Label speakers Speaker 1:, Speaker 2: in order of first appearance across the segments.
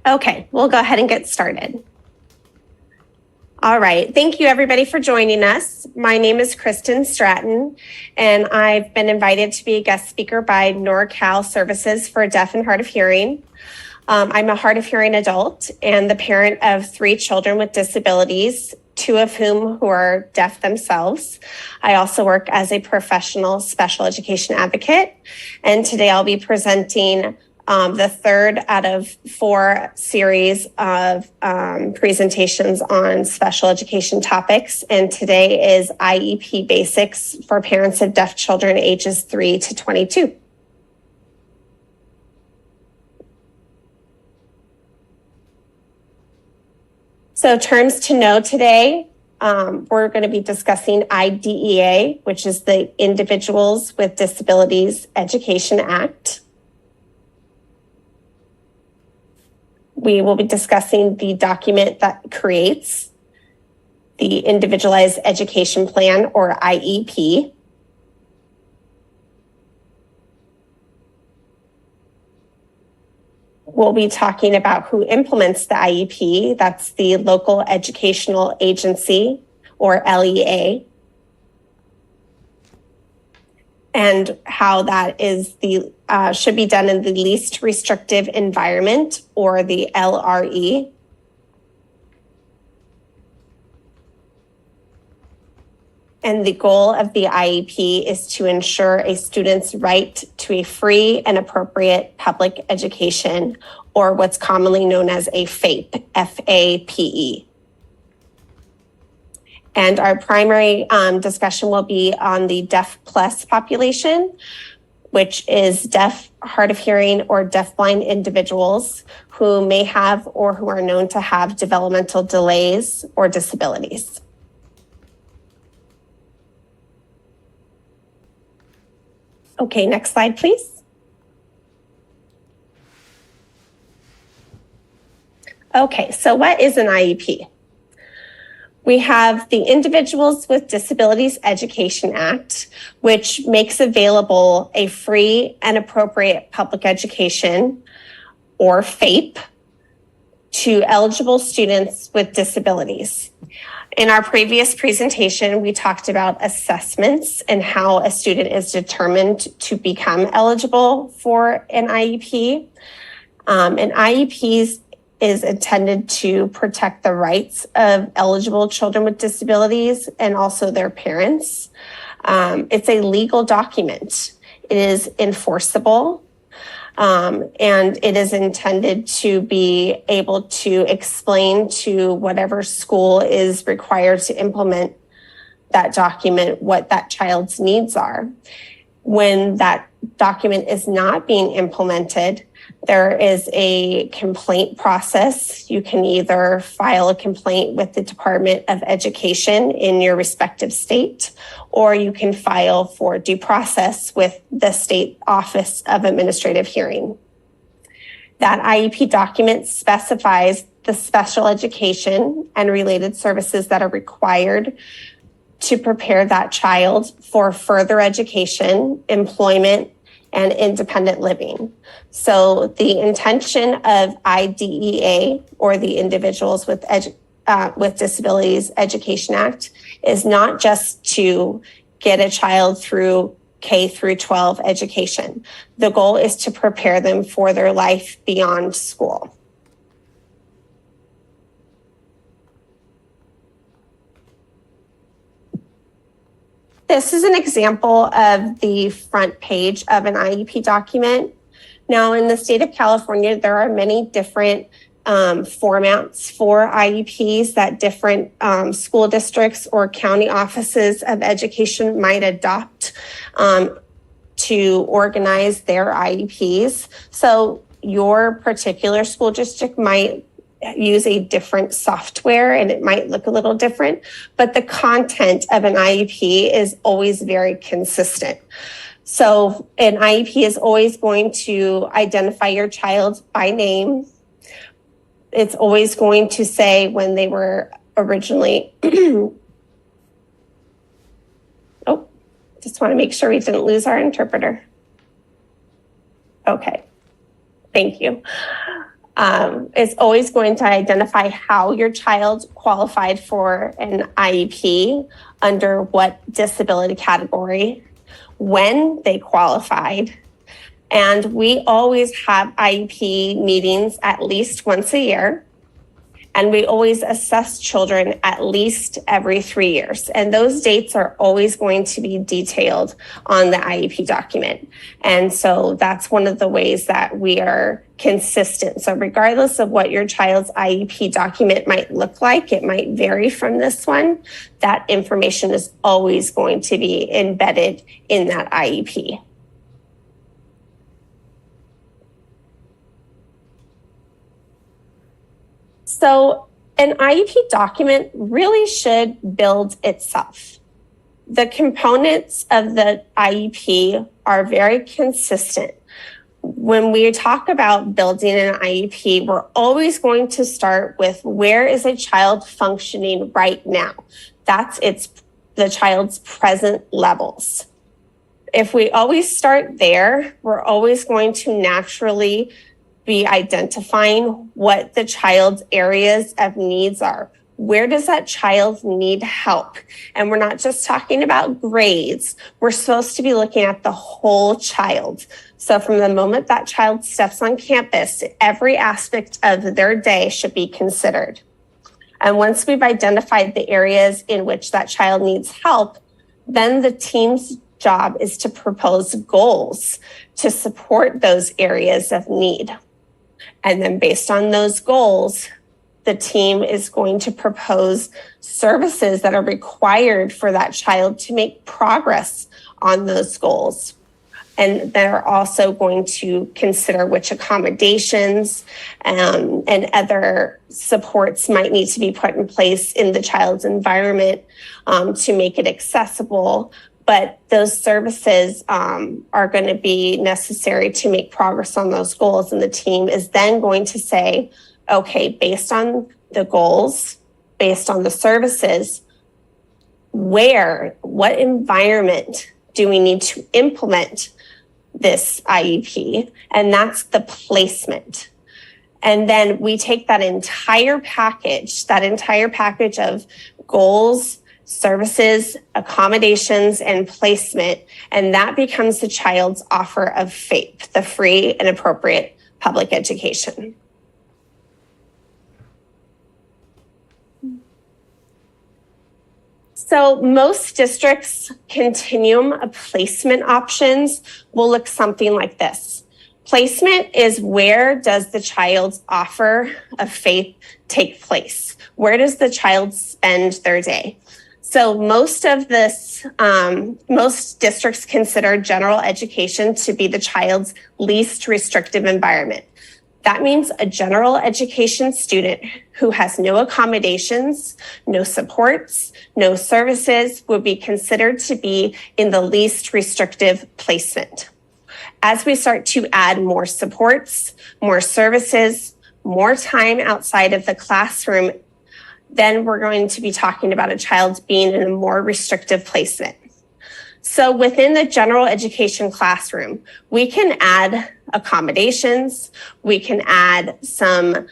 Speaker 1: Okay, we'll go ahead and get started. All right, thank you everybody for joining us. My name is Kristen Stratton, and I've been invited to be a guest speaker by NorCal Services for Deaf and Hard of Hearing. I'm a hard of hearing adult and the parent of 3 children with disabilities, 2 of whom who are deaf themselves. I also work as a professional special education advocate, and today I'll be presenting the 3rd out of 4 series of presentations on special education topics. And today is IEP Basics for parents of deaf children ages 3 to 22. So terms to know today, we're going to be discussing IDEA, which is the Individuals with Disabilities Education Act. We will be discussing the document that creates the Individualized Education Plan, or IEP. We'll be talking about who implements the IEP. That's the Local Educational Agency, or LEA. And how that is should be done in the least restrictive environment, or the LRE. And the goal of the IEP is to ensure a student's right to a free and appropriate public education, or what's commonly known as a FAPE, F-A-P-E. And our primary discussion will be on the DeafPlus population, which is deaf, hard of hearing, or deafblind individuals who may have or who are known to have developmental delays or disabilities. Okay, next slide, please. Okay, so what is an IEP? We have the Individuals with Disabilities Education Act, which makes available a free and appropriate public education, or FAPE, to eligible students with disabilities. In our previous presentation, we talked about assessments and how a student is determined to become eligible for an IEP. An IEP is intended to protect the rights of eligible children with disabilities and also their parents. It's a legal document. It is enforceable, and it is intended to be able to explain to whatever school is required to implement that document what that child's needs are. When that document is not being implemented, there is a complaint process. You can either file a complaint with the Department of Education in your respective state, or you can file for due process with the State Office of Administrative Hearing. That IEP document specifies the special education and related services that are required to prepare that child for further education, employment, and independent living. So the intention of IDEA, or the Individuals with Disabilities Education Act, is not just to get a child through K through 12 education. The goal is to prepare them for their life beyond school. This is an example of the front page of an IEP document. Now, in the state of California, there are many different formats for IEPs that different school districts or county offices of education might adopt to organize their IEPs. So your particular school district might use a different software and it might look a little different, but the content of an IEP is always very consistent. So an IEP is always going to identify your child by name. It's always going to say when they were originally, just want to make sure we didn't lose our interpreter. Okay, thank you. is always going to identify how your child qualified for an IEP, under what disability category, when they qualified. And we always have IEP meetings at least once a year. And we always assess children at least every 3 years. And those dates are always going to be detailed on the IEP document. And so that's one of the ways that we are consistent. So regardless of what your child's IEP document might look like, it might vary from this one, that information is always going to be embedded in that IEP. So an IEP document really should build itself. The components of the IEP are very consistent. When we talk about building an IEP, we're always going to start with, where is a child functioning right now? That's the child's present levels. If we always start there, we're always going to naturally be identifying what the child's areas of needs are. Where does that child need help? And we're not just talking about grades. We're supposed to be looking at the whole child. So from the moment that child steps on campus, every aspect of their day should be considered. And once we've identified the areas in which that child needs help, then the team's job is to propose goals to support those areas of need. And then based on those goals, the team is going to propose services that are required for that child to make progress on those goals. And they're also going to consider which accommodations and other supports might need to be put in place in the child's environment to make it accessible. But those services are going to be necessary to make progress on those goals. And the team is then going to say, okay, based on the goals, based on the services, what environment do we need to implement this IEP? And that's the placement. And then we take that entire package of goals, services, accommodations, and placement, and that becomes the child's offer of FAPE, the free and appropriate public education. So most districts' continuum of placement options will look something like this. Placement is, where does the child's offer of FAPE take place? Where does the child spend their day? So most districts consider general education to be the child's least restrictive environment. That means a general education student who has no accommodations, no supports, no services would be considered to be in the least restrictive placement. As we start to add more supports, more services, more time outside of the classroom, then we're going to be talking about a child being in a more restrictive placement. So within the general education classroom, we can add accommodations, we can add some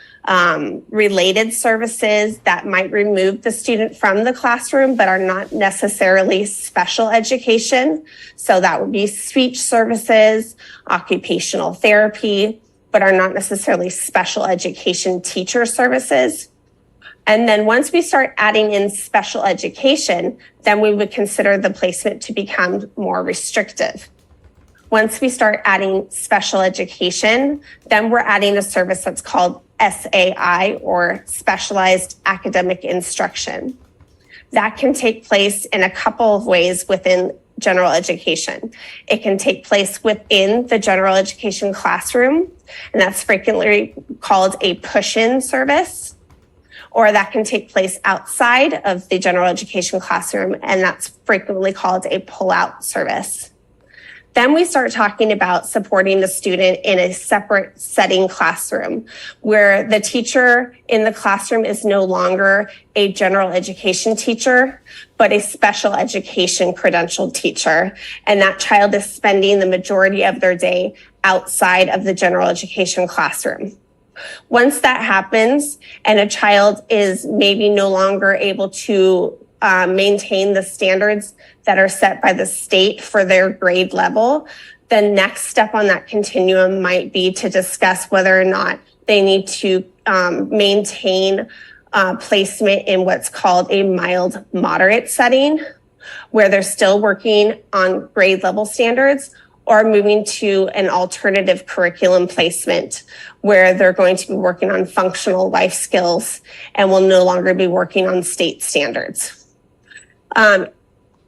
Speaker 1: related services that might remove the student from the classroom but are not necessarily special education. So that would be speech services, occupational therapy, but are not necessarily special education teacher services. And then once we start adding in special education, then we would consider the placement to become more restrictive. Once we start adding special education, then we're adding a service that's called SAI, or Specialized Academic Instruction. That can take place in a couple of ways within general education. It can take place within the general education classroom, and that's frequently called a push-in service. Or that can take place outside of the general education classroom, and that's frequently called a pull-out service. Then we start talking about supporting the student in a separate setting classroom, where the teacher in the classroom is no longer a general education teacher, but a special education credentialed teacher. And that child is spending the majority of their day outside of the general education classroom. Once that happens and a child is maybe no longer able to maintain the standards that are set by the state for their grade level, the next step on that continuum might be to discuss whether or not they need to maintain placement in what's called a mild moderate setting, where they're still working on grade level standards, or moving to an alternative curriculum placement where they're going to be working on functional life skills and will no longer be working on state standards.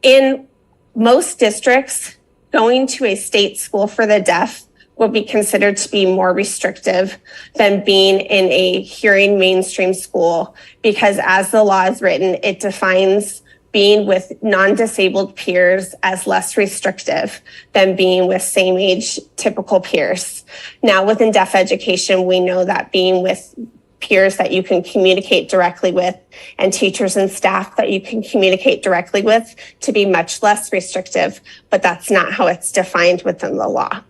Speaker 1: In most districts, going to a state school for the deaf will be considered to be more restrictive than being in a hearing mainstream school, because as the law is written, it defines being with non-disabled peers as less restrictive than being with same age typical peers. Now, within deaf education, we know that being with peers that you can communicate directly with and teachers and staff that you can communicate directly with to be much less restrictive, but that's not how it's defined within the law.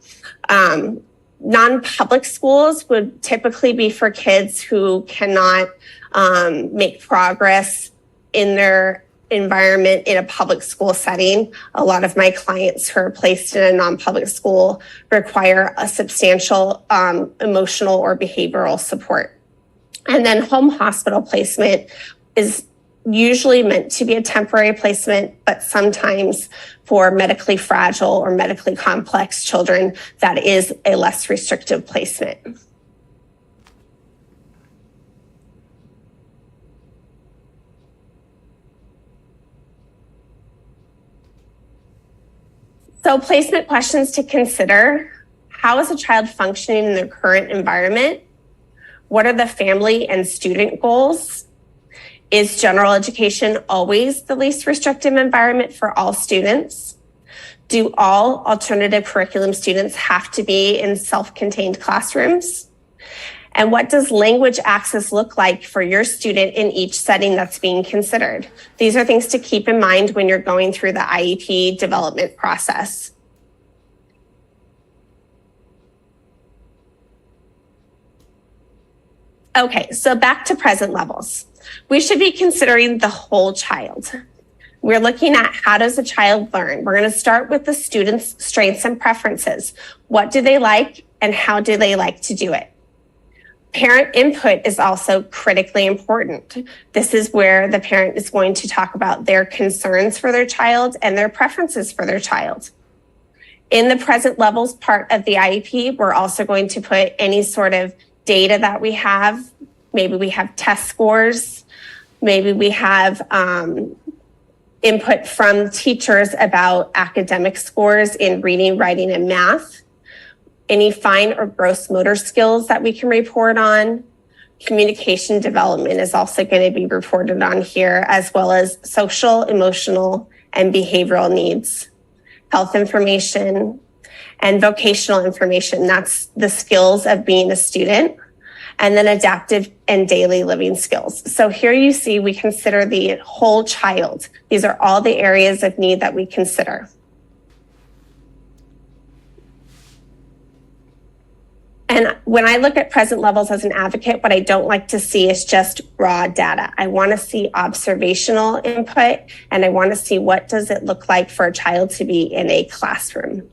Speaker 1: Non-public schools would typically be for kids who cannot make progress in their environment in a public school setting. A lot of my clients who are placed in a non-public school require a substantial emotional or behavioral support. And then home hospital placement is usually meant to be a temporary placement, but sometimes for medically fragile or medically complex children, that is a less restrictive placement. So placement questions to consider: how is a child functioning in their current environment? What are the family and student goals? Is general education always the least restrictive environment for all students? Do all alternative curriculum students have to be in self-contained classrooms? And what does language access look like for your student in each setting that's being considered? These are things to keep in mind when you're going through the IEP development process. Okay, so back to present levels. We should be considering the whole child. We're looking at how does a child learn? We're going to start with the student's strengths and preferences. What do they like and how do they like to do it? Parent input is also critically important. This is where the parent is going to talk about their concerns for their child and their preferences for their child. In the present levels part of the IEP, we're also going to put any sort of data that we have. Maybe we have test scores. Maybe we have input from teachers about academic scores in reading, writing, and math. Any fine or gross motor skills that we can report on. Communication development is also going to be reported on here, as well as social, emotional, and behavioral needs. Health information and vocational information. That's the skills of being a student. And then adaptive and daily living skills. So here you see we consider the whole child. These are all the areas of need that we consider. And when I look at present levels as an advocate, what I don't like to see is just raw data. I want to see observational input, and I want to see what does it look like for a child to be in a classroom.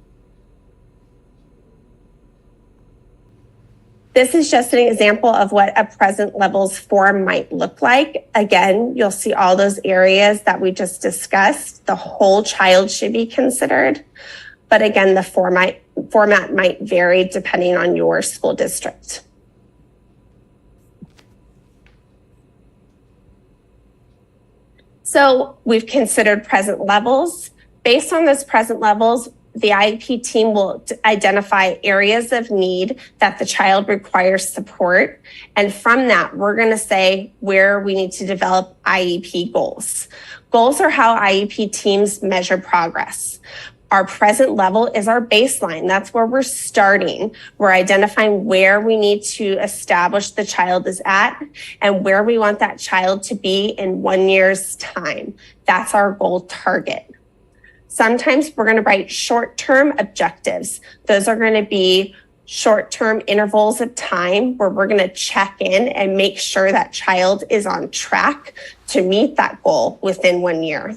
Speaker 1: This is just an example of what a present levels form might look like. Again, you'll see all those areas that we just discussed. The whole child should be considered. But again, the format might vary depending on your school district. So we've considered present levels. Based on those present levels, the IEP team will identify areas of need that the child requires support. And from that, we're going to say where we need to develop IEP goals. Goals are how IEP teams measure progress. Our present level is our baseline. That's where we're starting. We're identifying where we need to establish the child is at and where we want that child to be in 1 year's time. That's our goal target. Sometimes we're going to write short-term objectives. Those are going to be short-term intervals of time where we're going to check in and make sure that child is on track to meet that goal within 1 year.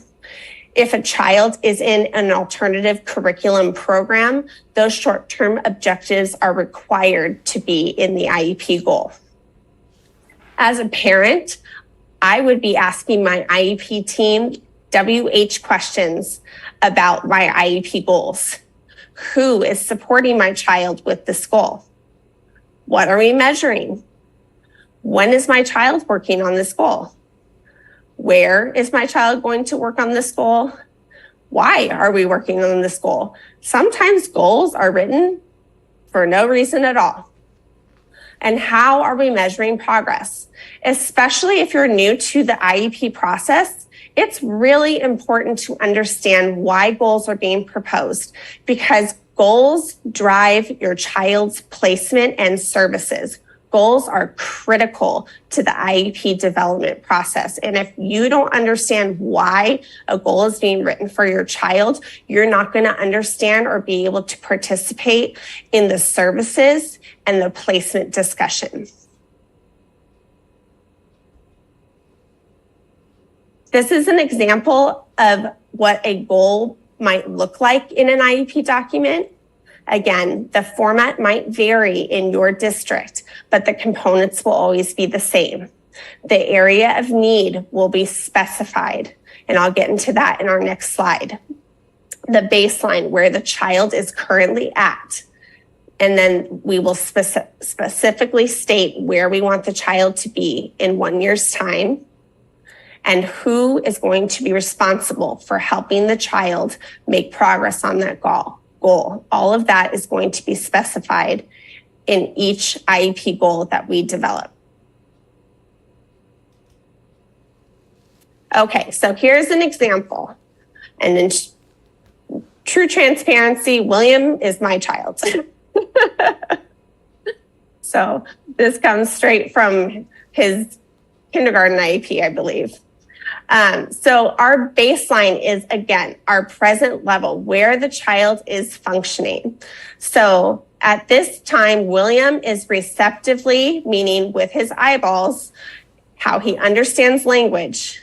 Speaker 1: If a child is in an alternative curriculum program, those short-term objectives are required to be in the IEP goal. As a parent, I would be asking my IEP team WH questions about my IEP goals. Who is supporting my child with this goal? What are we measuring? When is my child working on this goal? Where is my child going to work on this goal? Why are we working on this goal? Sometimes goals are written for no reason at all. And how are we measuring progress? Especially if you're new to the IEP process, it's really important to understand why goals are being proposed, because goals drive your child's placement and services. Goals are critical to the IEP development process. And if you don't understand why a goal is being written for your child, you're not going to understand or be able to participate in the services and the placement discussion. This is an example of what a goal might look like in an IEP document. Again, the format might vary in your district, but the components will always be the same. The area of need will be specified, and I'll get into that in our next slide. The baseline, where the child is currently at, and then we will specifically state where we want the child to be in 1 year's time, and who is going to be responsible for helping the child make progress on that goal. All of that is going to be specified in each IEP goal that we develop. Okay, so here's an example. And in true transparency, William is my child. So this comes straight from his kindergarten IEP, I believe. So our baseline is, again, our present level, where the child is functioning. So at this time, William is receptively, meaning with his eyeballs, how he understands language,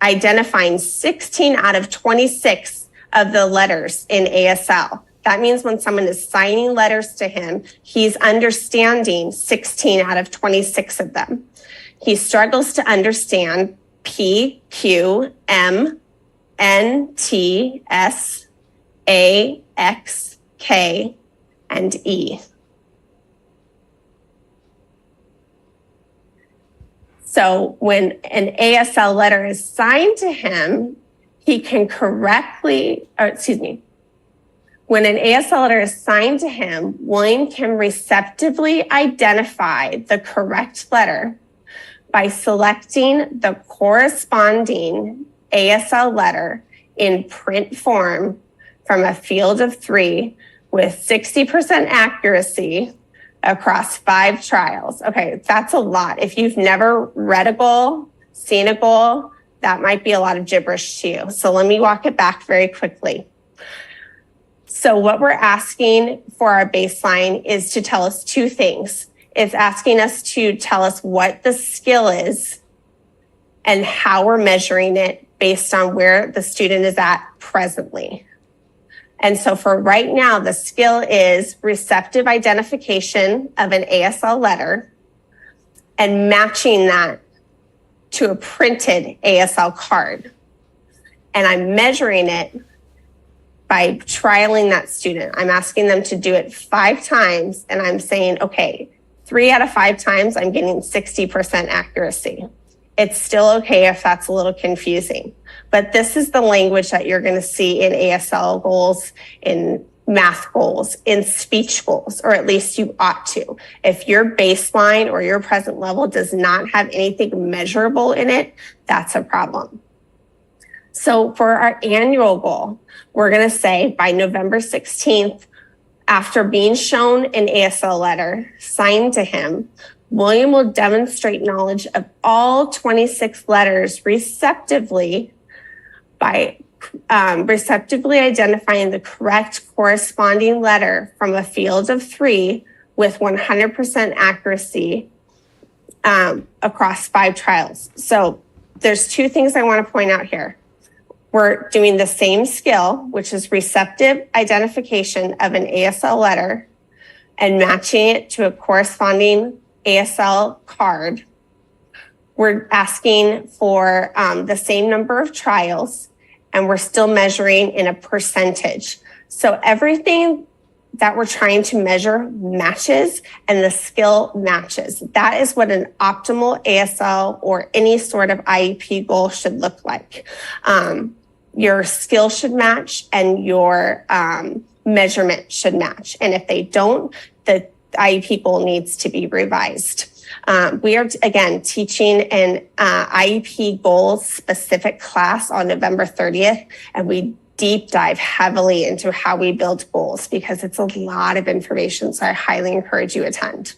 Speaker 1: identifying 16 out of 26 of the letters in ASL. That means when someone is signing letters to him, he's understanding 16 out of 26 of them. He struggles to understand P, Q, M, N, T, S, A, X, K, and E. So when an ASL letter is signed to him, he can when an ASL letter is signed to him, William can receptively identify the correct letter by selecting the corresponding ASL letter in print form from a field of 3 with 60% accuracy across 5 trials. Okay, that's a lot. If you've never read a goal, seen a goal, that might be a lot of gibberish to you. So let me walk it back very quickly. So what we're asking for our baseline is to tell us 2 things. It's asking us to tell us what the skill is and how we're measuring it based on where the student is at presently. And so for right now, the skill is receptive identification of an ASL letter and matching that to a printed ASL card. And I'm measuring it by trialing that student. I'm asking them to do it 5 times, and I'm saying, okay, 3 out of 5 times, I'm getting 60% accuracy. It's still okay if that's a little confusing, but this is the language that you're going to see in ASL goals, in math goals, in speech goals, or at least you ought to. If your baseline or your present level does not have anything measurable in it, that's a problem. So for our annual goal, we're going to say by November 16th, after being shown an ASL letter signed to him, William will demonstrate knowledge of all 26 letters receptively by receptively identifying the correct corresponding letter from a field of 3 with 100% accuracy across 5 trials. So there's 2 things I want to point out here. We're doing the same skill, which is receptive identification of an ASL letter and matching it to a corresponding ASL card. We're asking for the same number of trials, and we're still measuring in a percentage. So everything that we're trying to measure matches and the skill matches. That is what an optimal ASL or any sort of IEP goal should look like. Your skill should match and your measurement should match. And if they don't, the IEP goal needs to be revised. We are, again, teaching an IEP goals specific class on November 30th, and we deep dive heavily into how we build goals because it's a lot of information. So I highly encourage you to attend.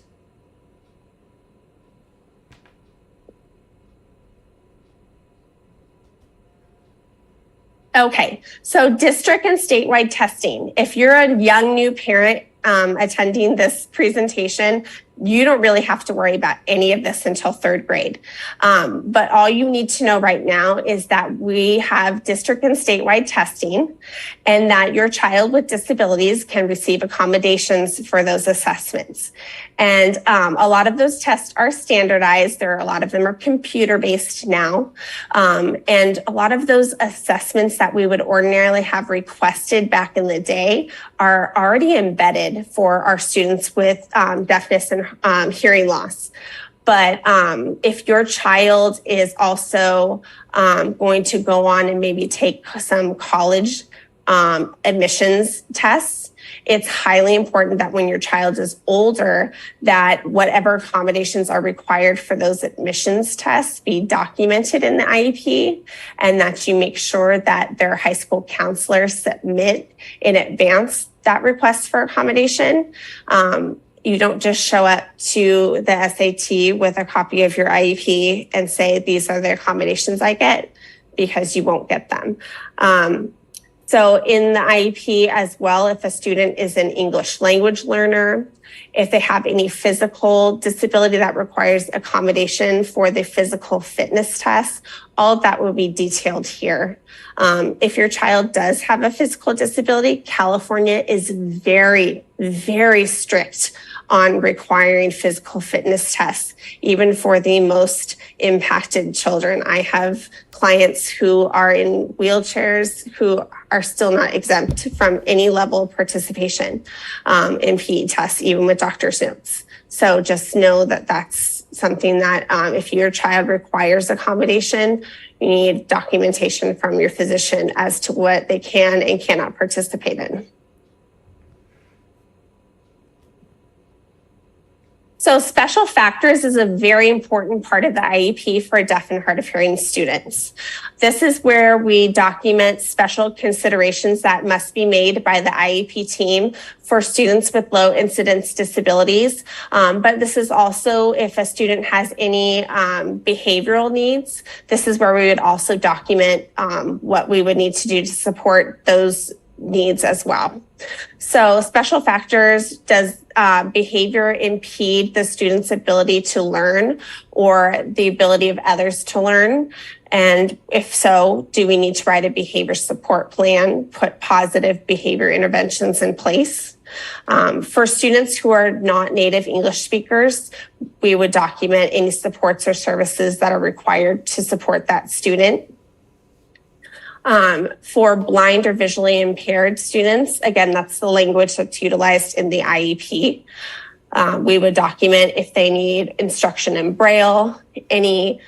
Speaker 1: Okay, so district and statewide testing. If you're a young new parent attending this presentation, you don't really have to worry about any of this until 3rd grade. But all you need to know right now is that we have district and statewide testing and that your child with disabilities can receive accommodations for those assessments. And a lot of those tests are standardized. A lot of them are computer-based now. And a lot of those assessments that we would ordinarily have requested back in the day are already embedded for our students with deafness and hearing loss. But if your child is also going to go on and maybe take some college admissions tests, it's highly important that when your child is older, that whatever accommodations are required for those admissions tests be documented in the IEP, and that you make sure that their high school counselors submit in advance that request for accommodation. You don't just show up to the SAT with a copy of your IEP and say, these are the accommodations I get, because you won't get them. So in the IEP as well, if a student is an English language learner, if they have any physical disability that requires accommodation for the physical fitness test, all of that will be detailed here. If your child does have a physical disability, California is very, very strict on requiring physical fitness tests, even for the most impacted children. I have clients who are in wheelchairs who are still not exempt from any level of participation in PE tests, even with doctor's notes. So just know that that's something that if your child requires accommodation, you need documentation from your physician as to what they can and cannot participate in. So special factors is a very important part of the IEP for deaf and hard of hearing students. This is where we document special considerations that must be made by the IEP team for students with low incidence disabilities. But this is also if a student has any behavioral needs, this is where we would also document what we would need to do to support those needs as well. So special factors, does behavior impede the student's ability to learn or the ability of others to learn? And if so, do we need to write a behavior support plan, put positive behavior interventions in place? For students who are not native English speakers, we would document any supports or services that are required to support that student. For blind or visually impaired students, again, that's the language that's utilized in the IEP. We would document if they need instruction in Braille, any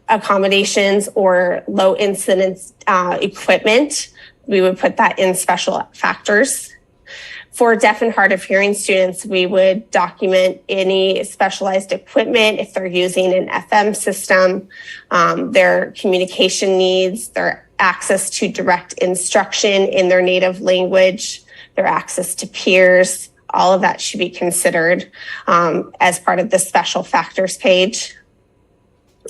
Speaker 1: accommodations or low incidence equipment. We would put that in special factors. For deaf and hard of hearing students, we would document any specialized equipment if they're using an FM system, their communication needs, their access to direct instruction in their native language, their access to peers. All of that should be considered as part of the special factors page.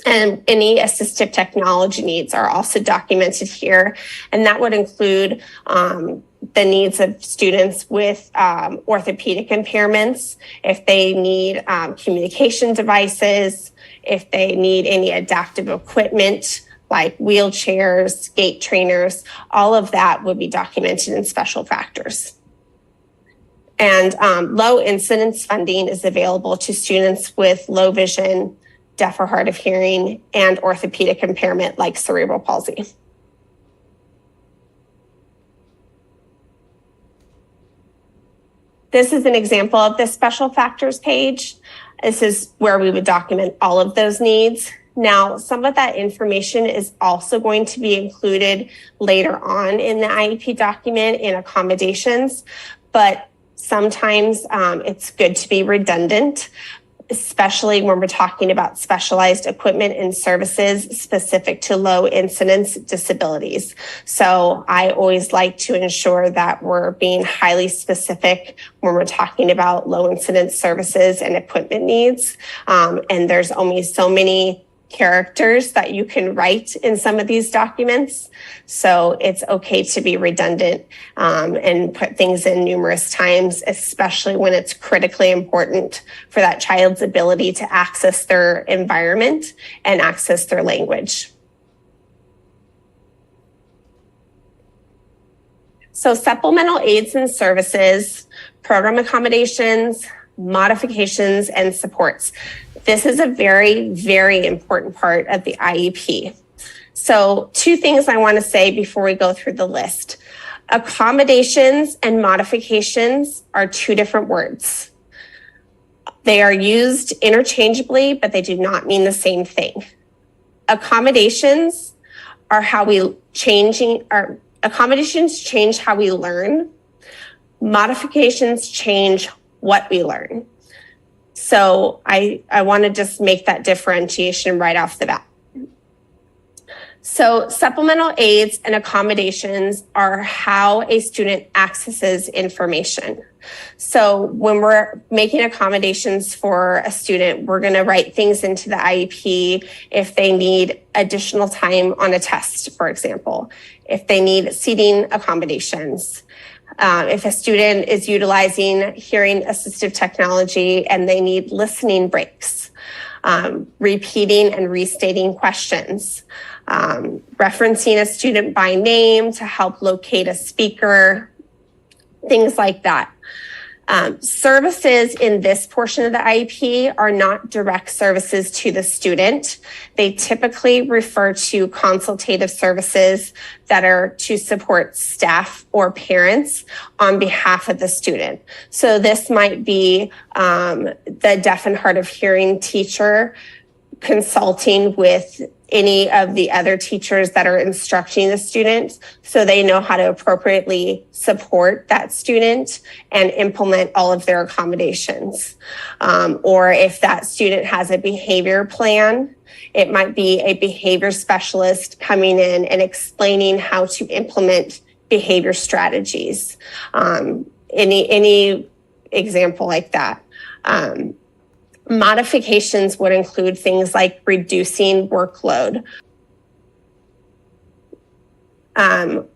Speaker 1: And any assistive technology needs are also documented here. And that would include the needs of students with orthopedic impairments, if they need communication devices, if they need any adaptive equipment like wheelchairs, gait trainers, all of that would be documented in special factors. And low incidence funding is available to students with low vision, deaf or hard of hearing, and orthopedic impairment like cerebral palsy. This is an example of the special factors page. This is where we would document all of those needs. Now, some of that information is also going to be included later on in the IEP document in accommodations, but sometimes it's good to be redundant, especially when we're talking about specialized equipment and services specific to low incidence disabilities. So I always like to ensure that we're being highly specific when we're talking about low incidence services and equipment needs. And there's only so many characters that you can write in some of these documents. So it's okay to be redundant and put things in numerous times, especially when it's critically important for that child's ability to access their environment and access their language. So supplemental aids and services, program accommodations, modifications, and supports. This is a very, very important part of the IEP. So 2 things I want to say before we go through the list. Accommodations and modifications are 2 different words. They are used interchangeably, but they do not mean the same thing. Accommodations are accommodations change how we learn. Modifications change what we learn. So I want to just make that differentiation right off the bat. So supplemental aids and accommodations are how a student accesses information. So when we're making accommodations for a student, we're going to write things into the IEP if they need additional time on a test, for example, if they need seating accommodations. If a student is utilizing hearing assistive technology and they need listening breaks, repeating and restating questions, referencing a student by name to help locate a speaker, things like that. Services in this portion of the IEP are not direct services to the student. They typically refer to consultative services that are to support staff or parents on behalf of the student. So this might be the deaf and hard of hearing teacher consulting with any of the other teachers that are instructing the students so they know how to appropriately support that student and implement all of their accommodations. Or if that student has a behavior plan, it might be a behavior specialist coming in and explaining how to implement behavior strategies. Any example like that. Modifications would include things like reducing workload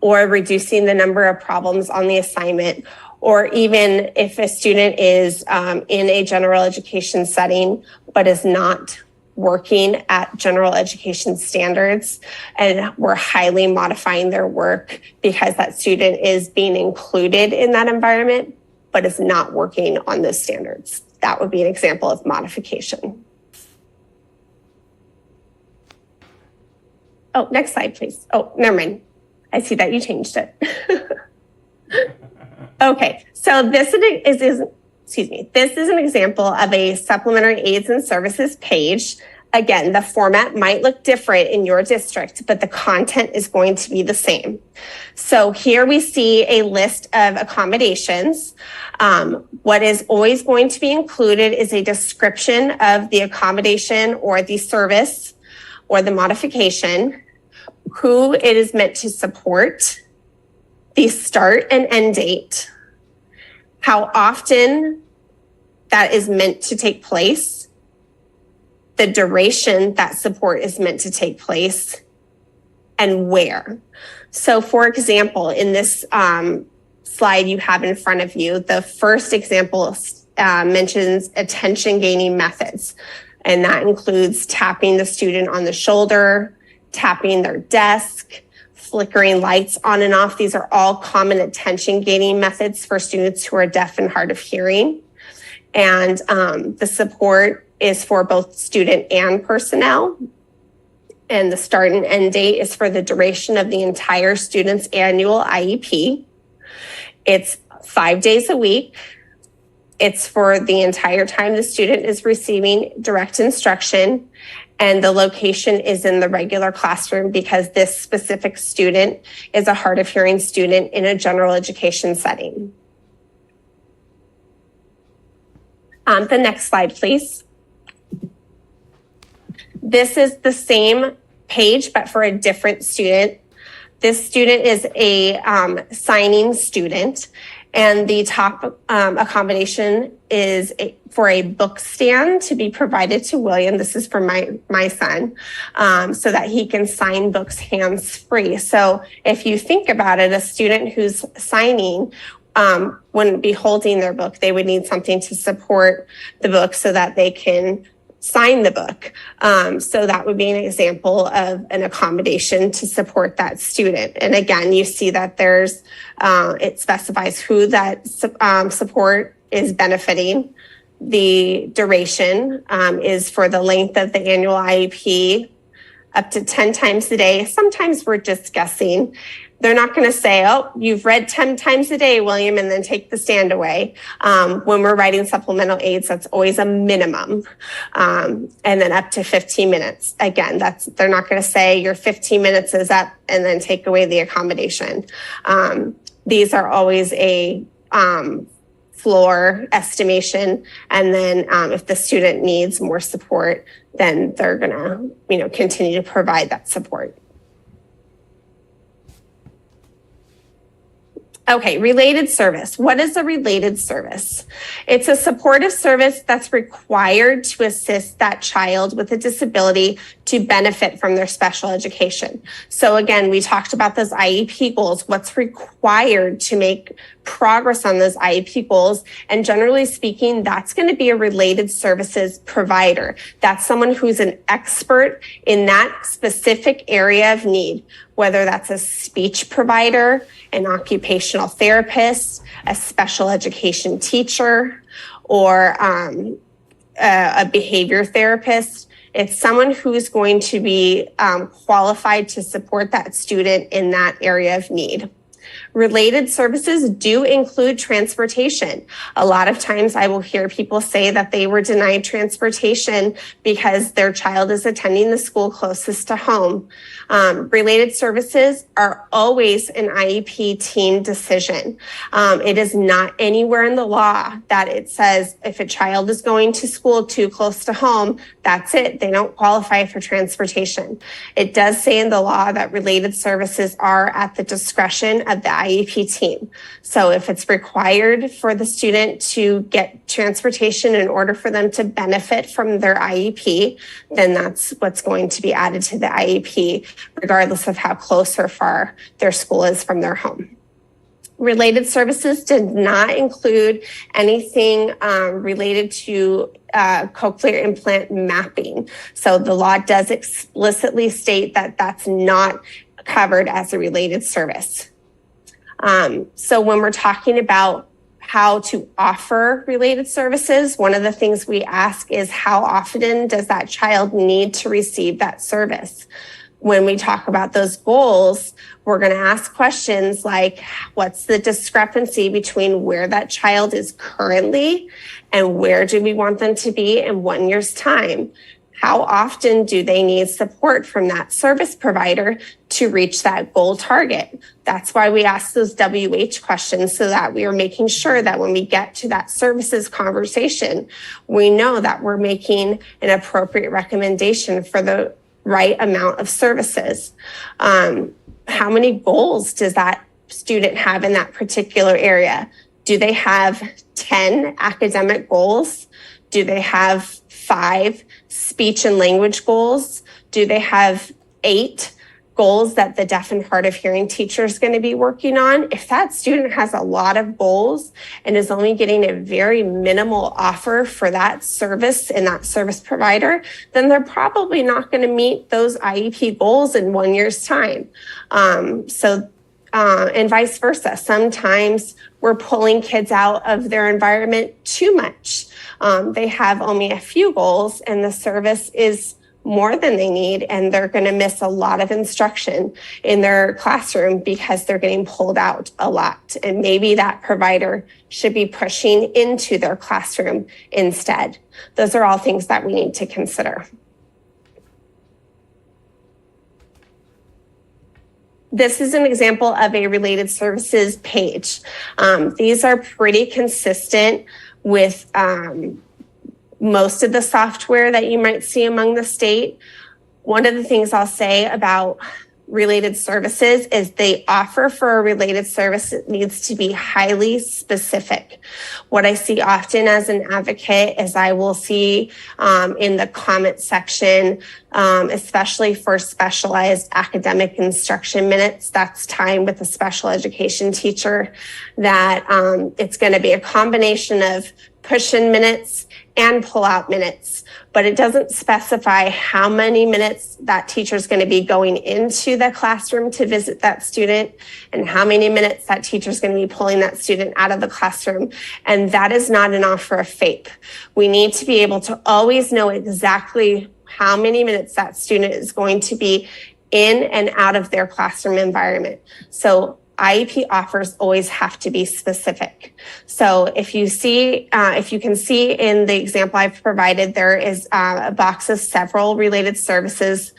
Speaker 1: or reducing the number of problems on the assignment, or even if a student is in a general education setting but is not working at general education standards, and we're highly modifying their work because that student is being included in that environment but is not working on those standards. That would be an example of modification. Oh, next slide, please. Oh, never mind. I see that you changed it. Okay, so this is an example of a supplementary aids and services page. Again, the format might look different in your district, but the content is going to be the same. So here we see a list of accommodations. What is always going to be included is a description of the accommodation or the service or the modification, who it is meant to support, the start and end date, how often that is meant to take place, the duration that support is meant to take place, and where. So for example, in this slide you have in front of you, the first example mentions attention gaining methods. And that includes tapping the student on the shoulder, tapping their desk, flickering lights on and off. These are all common attention gaining methods for students who are deaf and hard of hearing. And the support is for both student and personnel. And the start and end date is for the duration of the entire student's annual IEP. It's 5 days a week. It's for the entire time the student is receiving direct instruction, and the location is in the regular classroom because this specific student is a hard of hearing student in a general education setting. The next slide, please. This is the same page, but for a different student. This student is a signing student, and the top accommodation is for a book stand to be provided to William. This is for my son, so that he can sign books hands-free. So if you think about it, a student who's signing wouldn't be holding their book. They would need something to support the book so that they can sign the book. So that would be an example of an accommodation to support that student. And again, you see that there's, it specifies who that support is benefiting. The duration is for the length of the annual IEP, up to 10 times a day. Sometimes we're just guessing. They're not going to say, oh, you've read 10 times a day, William, and then take the stand away. When we're writing supplemental aids, that's always a minimum. And then up to 15 minutes. Again, they're not going to say your 15 minutes is up and then take away the accommodation. These are always a floor estimation. And then if the student needs more support, then they're going to, continue to provide that support. Okay, related service. What is a related service? It's a supportive service that's required to assist that child with a disability to benefit from their special education. So again, we talked about those IEP goals, what's required to make progress on those IEP goals. And generally speaking, that's going to be a related services provider. That's someone who's an expert in that specific area of need, whether that's a speech provider, an occupational therapist, a special education teacher, or a behavior therapist. It's someone who's going to be qualified to support that student in that area of need. Related services do include transportation. A lot of times I will hear people say that they were denied transportation because their child is attending the school closest to home. Related services are always an IEP team decision. It is not anywhere in the law that it says if a child is going to school too close to home, that's it. They don't qualify for transportation. It does say in the law that related services are at the discretion of the IEP team. So if it's required for the student to get transportation in order for them to benefit from their IEP, then that's what's going to be added to the IEP, regardless of how close or far their school is from their home. Related services did not include anything related to cochlear implant mapping. So the law does explicitly state that that's not covered as a related service. So when we're talking about how to offer related services, one of the things we ask is how often does that child need to receive that service? When we talk about those goals, we're going to ask questions like, what's the discrepancy between where that child is currently and where do we want them to be in 1 year's time? How often do they need support from that service provider to reach that goal target? That's why we ask those WH questions, so that we are making sure that when we get to that services conversation, we know that we're making an appropriate recommendation for the right amount of services. How many goals does that student have in that particular area? Do they have 10 academic goals? Do they have 5 speech and language goals? Do they have 8 goals that the deaf and hard of hearing teacher is going to be working on? If that student has a lot of goals and is only getting a very minimal offer for that service and that service provider, then they're probably not going to meet those IEP goals in 1 year's time. And vice versa. Sometimes we're pulling kids out of their environment too much. They have only a few goals and the service is more than they need, and they're going to miss a lot of instruction in their classroom because they're getting pulled out a lot. And maybe that provider should be pushing into their classroom instead. Those are all things that we need to consider. This is an example of a related services page. These are pretty consistent with most of the software that you might see among the state. One of the things I'll say about related services is the offer for a related service needs to be highly specific. What I see often as an advocate is I will see in the comment section, especially for specialized academic instruction minutes, that's time with a special education teacher, that it's going to be a combination of push-in minutes and pull-out minutes, but it doesn't specify how many minutes that teacher is going to be going into the classroom to visit that student and how many minutes that teacher is going to be pulling that student out of the classroom. And that is not an offer of FAPE. We need to be able to always know exactly how many minutes that student is going to be in and out of their classroom environment. So IEP offers always have to be specific. So if you can see in the example I've provided, there is a box of several related services.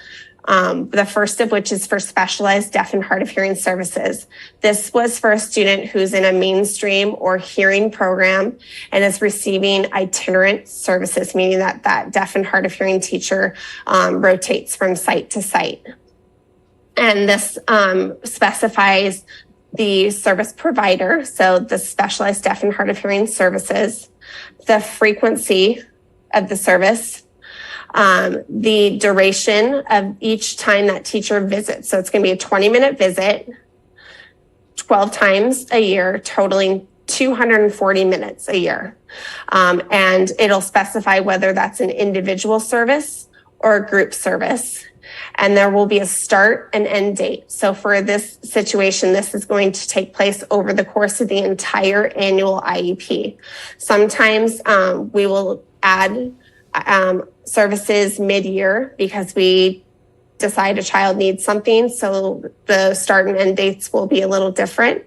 Speaker 1: The first of which is for specialized deaf and hard of hearing services. This was for a student who's in a mainstream or hearing program and is receiving itinerant services, meaning that that deaf and hard of hearing teacher rotates from site to site. And this specifies the service provider, so the specialized deaf and hard of hearing services, the frequency of the service, the duration of each time that teacher visits. So it's going to be a 20-minute visit, 12 times a year, totaling 240 minutes a year. And it'll specify whether that's an individual service or a group service. And there will be a start and end date. So for this situation, this is going to take place over the course of the entire annual IEP. Sometimes we will add services mid-year because we decide a child needs something. So the start and end dates will be a little different.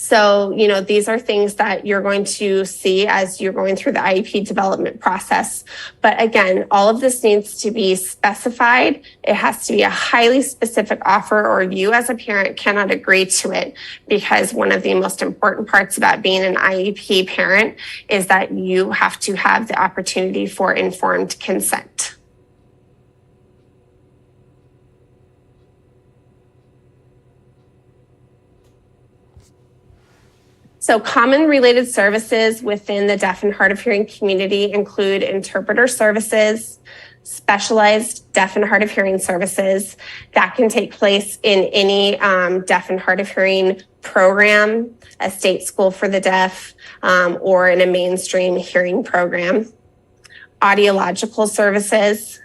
Speaker 1: So, these are things that you're going to see as you're going through the IEP development process. But again, all of this needs to be specified. It has to be a highly specific offer, or you as a parent cannot agree to it, because one of the most important parts about being an IEP parent is that you have to have the opportunity for informed consent. So common related services within the deaf and hard of hearing community include interpreter services, specialized deaf and hard of hearing services that can take place in any deaf and hard of hearing program, a state school for the deaf, or in a mainstream hearing program. Audiological services.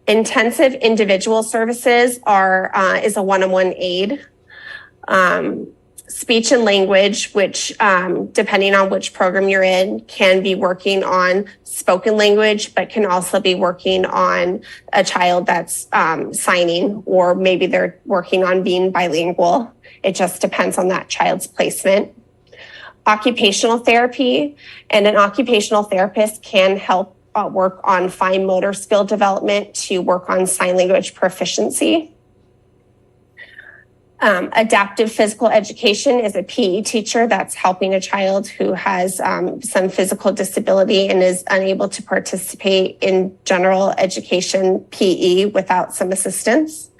Speaker 1: Intensive individual services is a one-on-one aid. Speech and language, which depending on which program you're in, can be working on spoken language, but can also be working on a child that's signing, or maybe they're working on being bilingual. It just depends on that child's placement. Occupational therapy, and an occupational therapist can help work on fine motor skill development to work on sign language proficiency. Adaptive physical education is a PE teacher that's helping a child who has some physical disability and is unable to participate in general education PE without some assistance.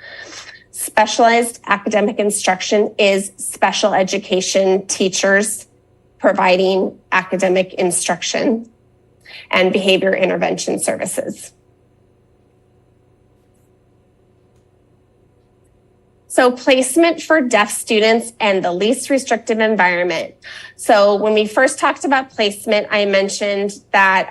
Speaker 1: Specialized academic instruction is special education teachers providing academic instruction. and behavior intervention services. So placement for deaf students and the least restrictive environment. So when we first talked about placement, I mentioned that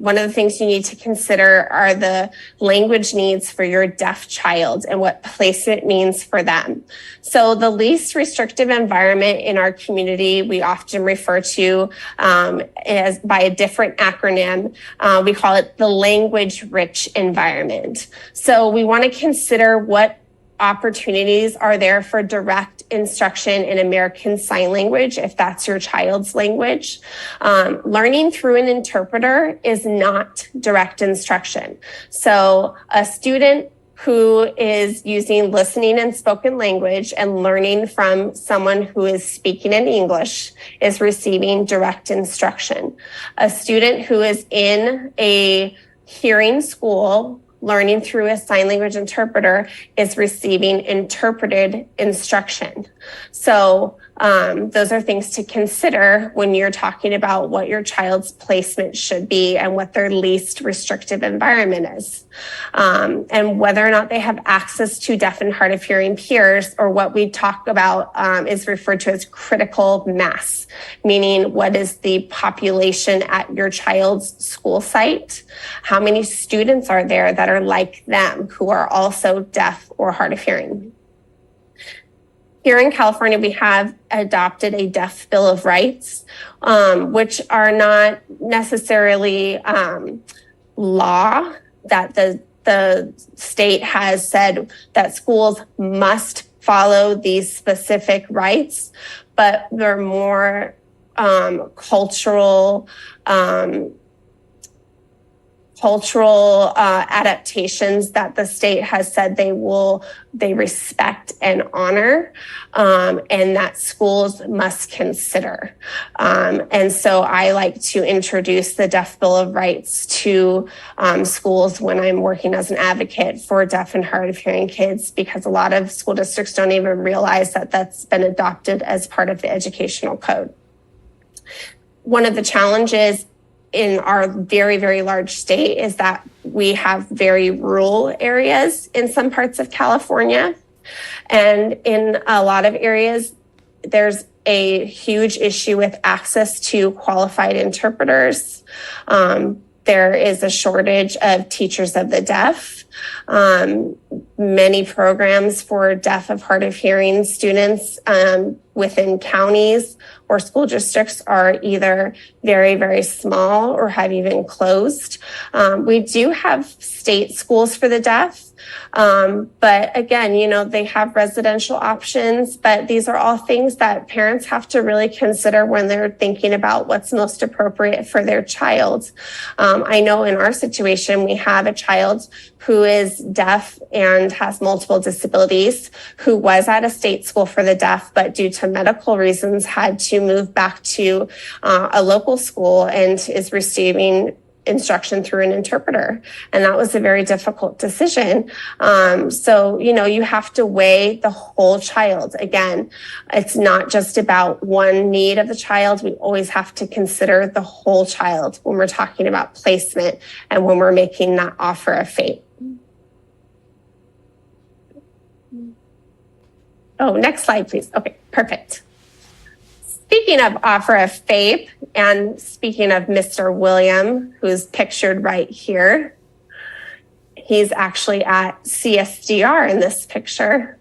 Speaker 1: one of the things you need to consider are the language needs for your deaf child and what placement means for them. So the least restrictive environment in our community, we often refer to as by a different acronym. We call it the language-rich environment. So we want to consider what opportunities are there for direct instruction in American Sign Language, if that's your child's language. Learning through an interpreter is not direct instruction. So a student who is using listening and spoken language and learning from someone who is speaking in English is receiving direct instruction. A student who is in a hearing school learning through a sign language interpreter is receiving interpreted instruction. So those are things to consider when you're talking about what your child's placement should be and what their least restrictive environment is. And whether or not they have access to deaf and hard of hearing peers, or what we talk about is referred to as critical mass, meaning what is the population at your child's school site? How many students are there that are like them who are also deaf or hard of hearing? Here in California, we have adopted a Deaf Bill of Rights, which are not necessarily law that the state has said that schools must follow these specific rights, but they're more cultural adaptations that the state has said they respect and honor, and that schools must consider. And so I like to introduce the Deaf Bill of Rights to schools when I'm working as an advocate for deaf and hard of hearing kids, because a lot of school districts don't even realize that that's been adopted as part of the educational code. One of the challenges in our very, very large state is that we have very rural areas in some parts of California. And in a lot of areas, there's a huge issue with access to qualified interpreters. There is a shortage of teachers of the deaf. Many programs for deaf of hard of hearing students within counties or school districts are either very, very small or have even closed. We do have state schools for the deaf, but again, they have residential options, but these are all things that parents have to really consider when they're thinking about what's most appropriate for their child. I know in our situation, we have a child who is deaf and has multiple disabilities, who was at a state school for the deaf, but due to medical reasons had to move back to a local school and is receiving instruction through an interpreter. And that was a very difficult decision. So, you have to weigh the whole child. Again, it's not just about one need of the child. We always have to consider the whole child when we're talking about placement and when we're making that offer of FAPE. Oh, next slide, please. Okay, perfect. Speaking of offer of FAPE, and speaking of Mr. William, who's pictured right here, he's actually at CSDR in this picture.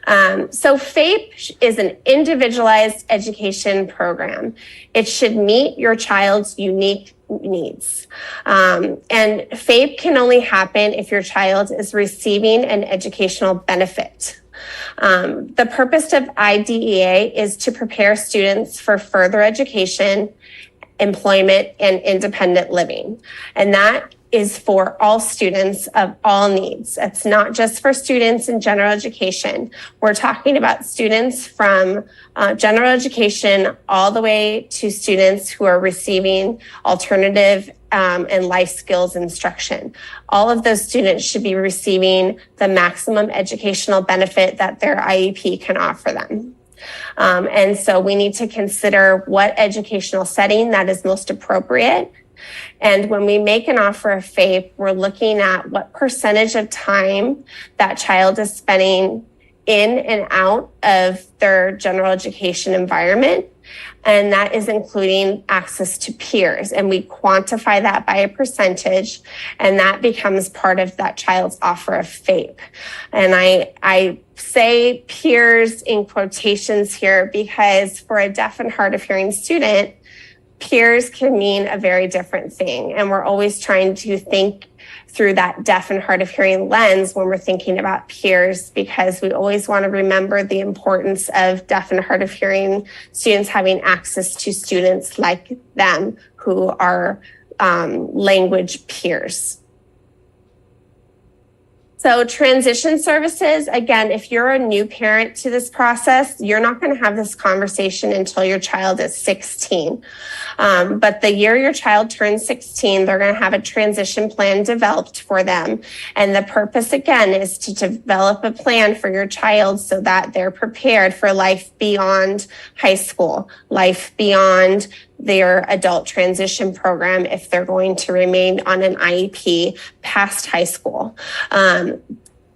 Speaker 1: So FAPE is an individualized education program. It should meet your child's unique needs. And FAPE can only happen if your child is receiving an educational benefit. The purpose of IDEA is to prepare students for further education, employment, and independent living. And that is for all students of all needs. It's not just for students in general education. We're talking about students from general education all the way to students who are receiving alternative and life skills instruction. All of those students should be receiving the maximum educational benefit that their IEP can offer them. And so we need to consider what educational setting that is most appropriate And when we make an offer of FAPE, we're looking at what percentage of time that child is spending in and out of their general education environment. And that is including access to peers. And we quantify that by a percentage, and that becomes part of that child's offer of FAPE. And I say peers in quotations here because for a deaf and hard of hearing student, peers can mean a very different thing. And we're always trying to think through that deaf and hard of hearing lens when we're thinking about peers, because we always want to remember the importance of deaf and hard of hearing students having access to students like them who are language peers. So transition services, again, if you're a new parent to this process, you're not going to have this conversation until your child is 16. But the year your child turns 16, they're going to have a transition plan developed for them. And the purpose, again, is to develop a plan for your child so that they're prepared for life beyond high school, life beyond their adult transition program if they're going to remain on an IEP past high school.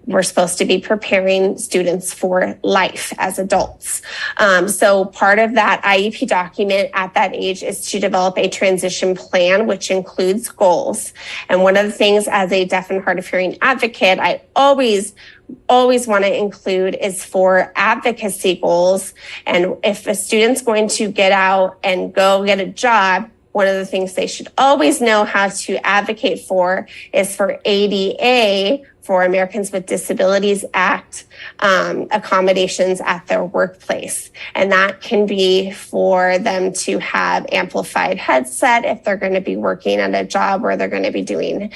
Speaker 1: We're supposed to be preparing students for life as adults. So part of that IEP document at that age is to develop a transition plan, which includes goals. And one of the things as a deaf and hard of hearing advocate, I always want to include is for advocacy goals. And if a student's going to get out and go get a job, one of the things they should always know how to advocate for is for ADA, for Americans with Disabilities Act, accommodations at their workplace. And that can be for them to have amplified headset if they're going to be working at a job where they're going to be doing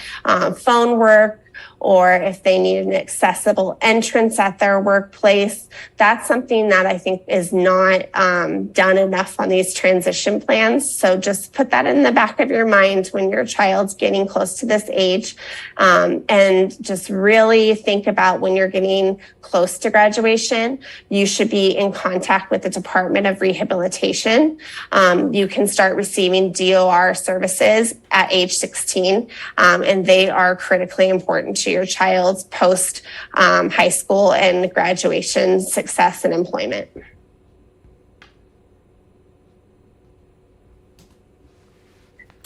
Speaker 1: phone work, or if they need an accessible entrance at their workplace. That's something that I think is not done enough on these transition plans. So just put that in the back of your mind when your child's getting close to this age, and just really think about when you're getting close to graduation, you should be in contact with the Department of Rehabilitation. You can start receiving DOR services at age 16, and they are critically important to your child's post high school and graduation success and employment.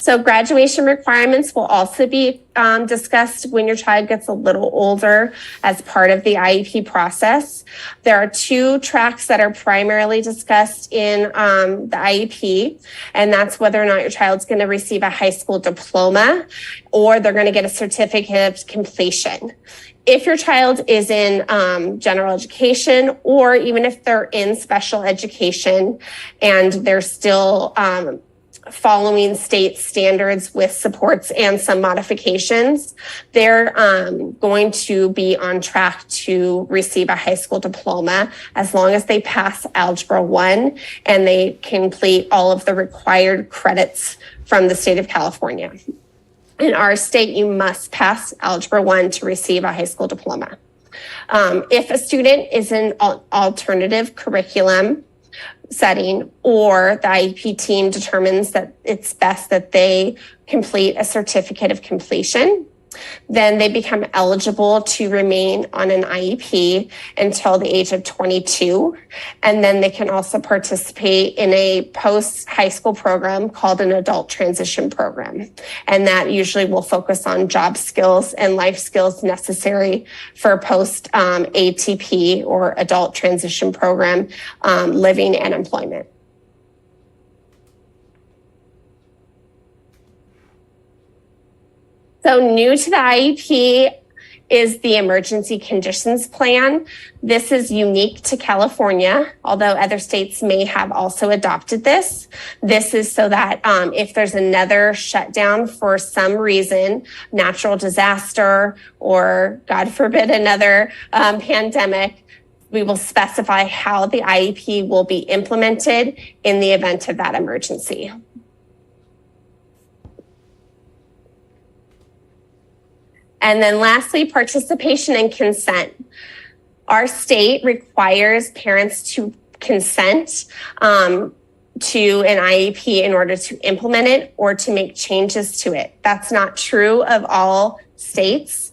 Speaker 1: So graduation requirements will also be discussed when your child gets a little older as part of the IEP process. There are two tracks that are primarily discussed in the IEP, and that's whether or not your child's going to receive a high school diploma or they're going to get a certificate of completion. If your child is in general education, or even if they're in special education and they're still following state standards with supports and some modifications, they're going to be on track to receive a high school diploma as long as they pass Algebra 1 and they complete all of the required credits from the state of California. In our state, you must pass Algebra 1 to receive a high school diploma. If a student is in an alternative curriculum setting, or the IEP team determines that it's best that they complete a certificate of completion, then they become eligible to remain on an IEP until the age of 22. And then they can also participate in a post-high school program called an adult transition program. And that usually will focus on job skills and life skills necessary for post-ATP or adult transition program living and employment. So new to the IEP is the emergency conditions plan. This is unique to California, although other states may have also adopted this. This is so that if there's another shutdown for some reason, natural disaster, or God forbid, another pandemic, we will specify how the IEP will be implemented in the event of that emergency. And then lastly, participation and consent. Our state requires parents to consent to an IEP in order to implement it or to make changes to it. That's not true of all states.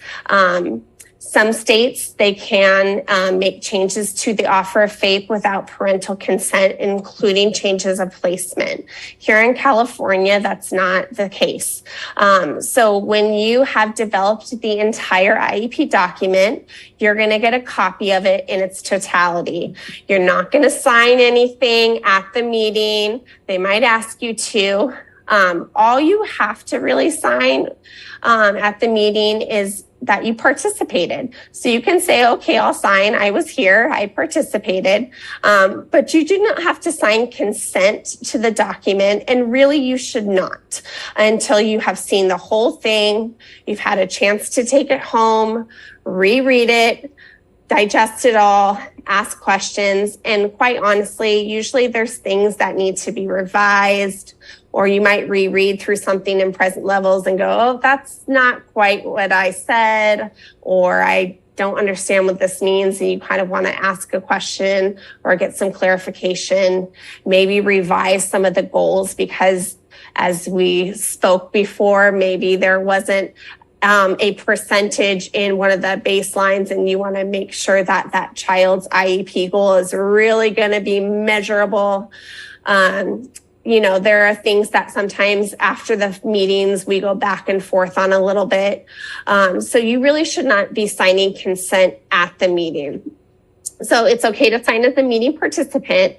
Speaker 1: Some states, they can make changes to the offer of FAPE without parental consent, including changes of placement. Here in California, that's not the case. So when you have developed the entire IEP document, you're going to get a copy of it in its totality. You're not going to sign anything at the meeting. They might ask you to. All you have to really sign at the meeting is that you participated. So you can say, okay, I'll sign. I was here. I participated. But you do not have to sign consent to the document. And really, you should not until you have seen the whole thing. You've had a chance to take it home, reread it, digest it all, ask questions. And quite honestly, usually there's things that need to be revised, or you might reread through something in present levels and go, oh, that's not quite what I said, or I don't understand what this means. And you kind of want to ask a question or get some clarification, maybe revise some of the goals, because as we spoke before, maybe there wasn't a percentage in one of the baselines, and you want to make sure that that child's IEP goal is really going to be measurable. There are things that sometimes after the meetings we go back and forth on a little bit. So you really should not be signing consent at the meeting. So it's okay to sign as a meeting participant.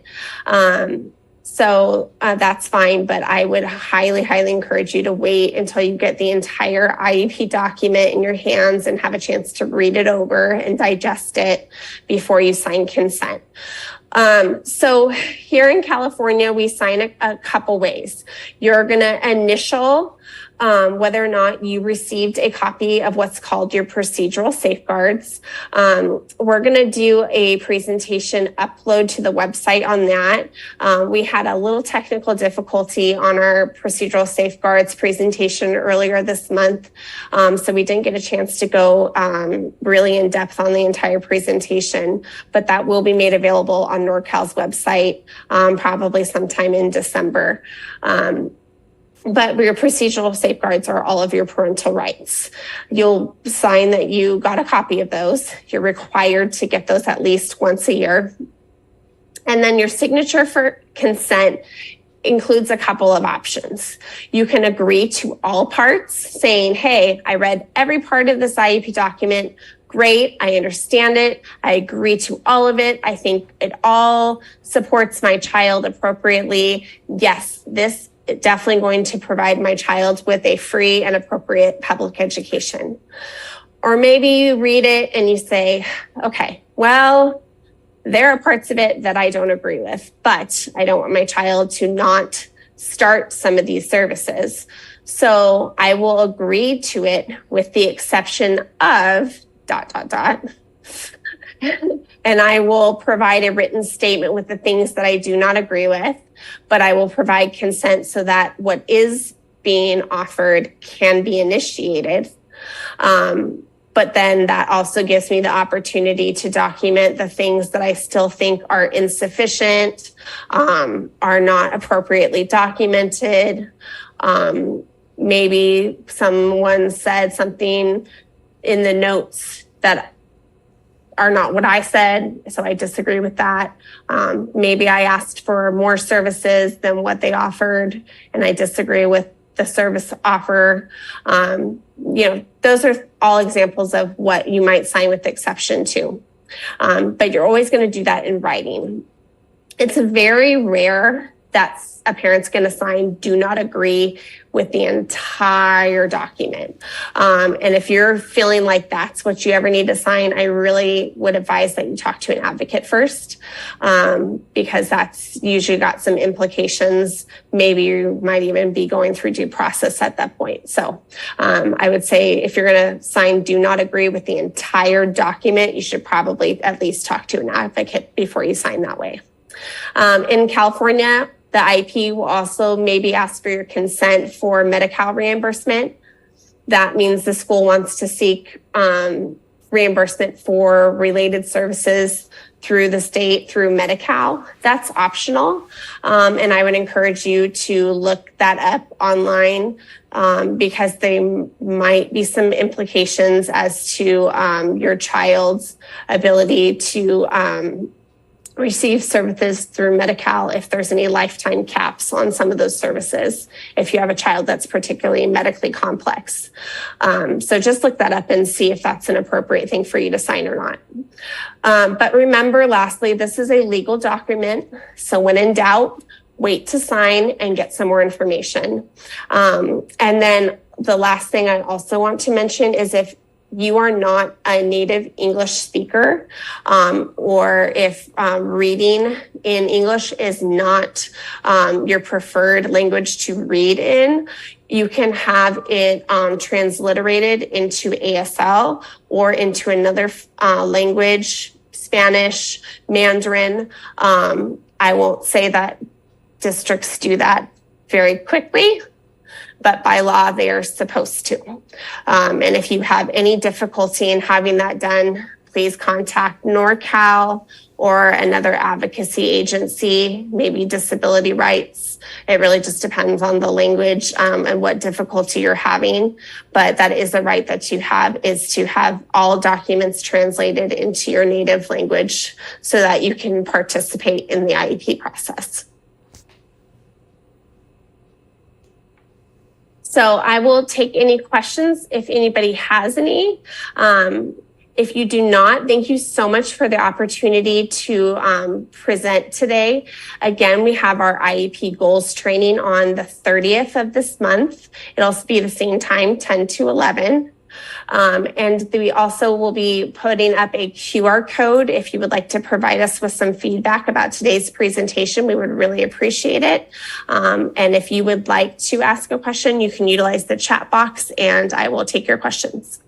Speaker 1: So that's fine, but I would highly, highly encourage you to wait until you get the entire IEP document in your hands and have a chance to read it over and digest it before you sign consent. So here in California, we sign a couple ways. You're going to initial whether or not you received a copy of what's called your procedural safeguards. We're going to do a presentation upload to the website on that. We had a little technical difficulty on our procedural safeguards presentation earlier this month. So we didn't get a chance to go really in depth on the entire presentation, but that will be made available on NorCal's website probably sometime in December. But your procedural safeguards are all of your parental rights. You'll sign that you got a copy of those. You're required to get those at least once a year. And then your signature for consent includes a couple of options. You can agree to all parts, saying, hey, I read every part of this IEP document. Great, I understand it. I agree to all of it. I think it all supports my child appropriately. Yes, this definitely going to provide my child with a free and appropriate public education. Or maybe you read it and you say, okay, well, there are parts of it that I don't agree with, but I don't want my child to not start some of these services. So I will agree to it with the exception of ... And I will provide a written statement with the things that I do not agree with, but I will provide consent so that what is being offered can be initiated. But then that also gives me the opportunity to document the things that I still think are insufficient, are not appropriately documented. Maybe someone said something in the notes that are not what I said, so I disagree with that. Maybe I asked for more services than what they offered, and I disagree with the service offer. Those are all examples of what you might sign with exception to. But you're always going to do that in writing. It's very rare that a parent's going to sign do not agree with the entire document. And if you're feeling like that's what you ever need to sign, I really would advise that you talk to an advocate first, because that's usually got some implications. Maybe you might even be going through due process at that point. So I would say if you're going to sign do not agree with the entire document, you should probably at least talk to an advocate before you sign that way. In California, the IEP will also maybe ask for your consent for Medi-Cal reimbursement. That means the school wants to seek reimbursement for related services through the state through Medi-Cal. That's optional. And I would encourage you to look that up online because there might be some implications as to your child's ability to receive services through Medi-Cal if there's any lifetime caps on some of those services, if you have a child that's particularly medically complex. So just look that up and see if that's an appropriate thing for you to sign or not. But remember, lastly, this is a legal document. So when in doubt, wait to sign and get some more information. And then the last thing I also want to mention is if you are not a native English speaker, or if reading in English is not your preferred language to read in, you can have it transliterated into ASL or into another language, Spanish, Mandarin. I won't say that districts do that very quickly, but by law, they are supposed to. And if you have any difficulty in having that done, please contact NorCal or another advocacy agency, maybe disability rights. It really just depends on the language and what difficulty you're having. But that is a right that you have, is to have all documents translated into your native language so that you can participate in the IEP process. So I will take any questions if anybody has any. If you do not, thank you so much for the opportunity to present today. Again, we have our IEP goals training on the 30th of this month. It'll be the same time, 10 to 11. And we also will be putting up a QR code. If you would like to provide us with some feedback about today's presentation, we would really appreciate it. And if you would like to ask a question, you can utilize the chat box and I will take your questions.